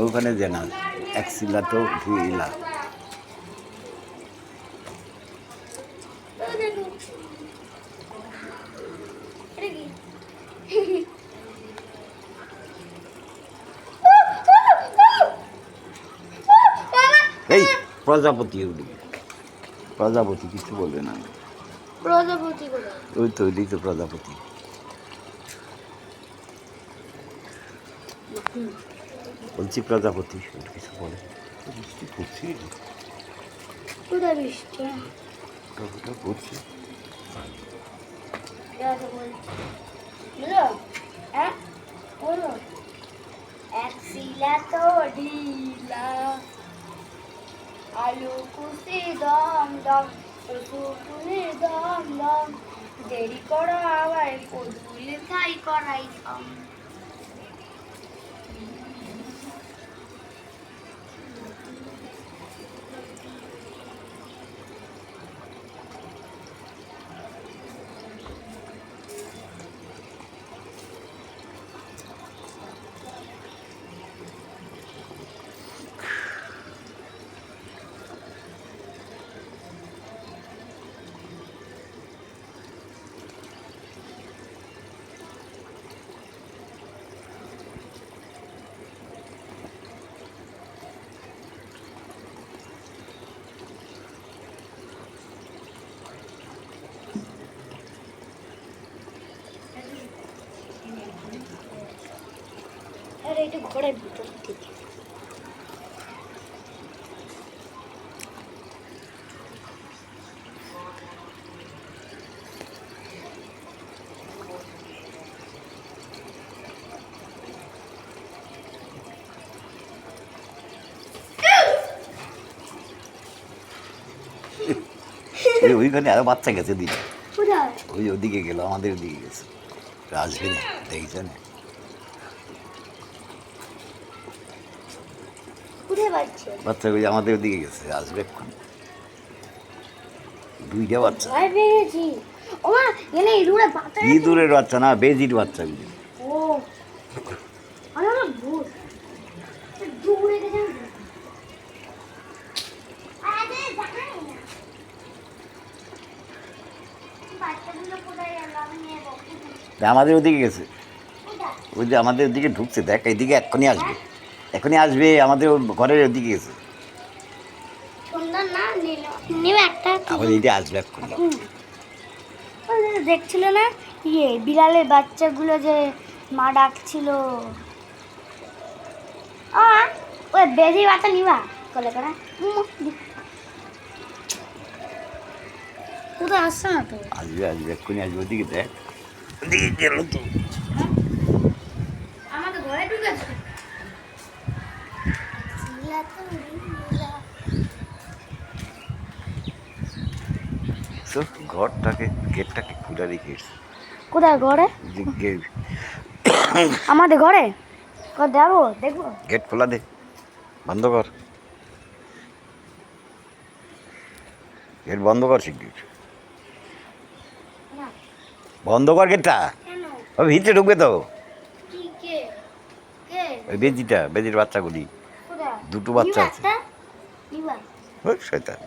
ওখানে যে না এক শিলাতেও ধুইলা এই প্রজাপতি প্রজাপতি কিছু বলবে না প্রজাপতি ওই তো ওই তো প্রজাপতি বলছি প্রজাপতি কিছু বলে বৃষ্টি পড়ছে কোথায় বৃষ্টি পড়ছে এক শিলা তো ঢিলা আলু কুচি দম দম রসুন দম দম দেরি করো আবার কদুল খাই করাই দম এটা ঘরের ভিতর থেকে ওইখানে আরো বাচ্চা গেছে দিকে ওই ওদিকে গেল আমাদের ওদিকে গেছে আসবে না দেখছেন বাচ্চা ওই আমাদের ওদিকে গেছে আসবে এক্ষুনি দুইটা বাচ্চা ইঁদুরের বাচ্চা না বেজির বাচ্চা আমাদের ওদিকে গেছে ওই যে আমাদের ওদিকে ঢুকছে দেখ এইদিকে এক্ষুনি আসবে আমাদের ঘরের ওদিকে গেছে আবার এইটা আসবে এক্ষুনি দেখছিল না বিড়ালের বাচ্চাগুলো যে মা ডাকছিল ওই বেজির বাচ্চা নিবা কলে করা কোথায় আসছে না তো আসবে এক্ষুনি আসবে ওদিকে দেখ ওদিকে গেল তো আমাদের ঘরে ঢুকেছে ঘরটাকে গেটটাকে খুলে রেখেছে কোথায় ঘরে আমাদের ঘরে দেখবো গেট খোলা দে বন্ধ কর গেট বন্ধ কর শিগগির বন্ধ কর গেটটা ভিতরে ঢুকবে তো ওই বেজির বাচ্চাগুলি দুটো বাচ্চা আছে শয়তান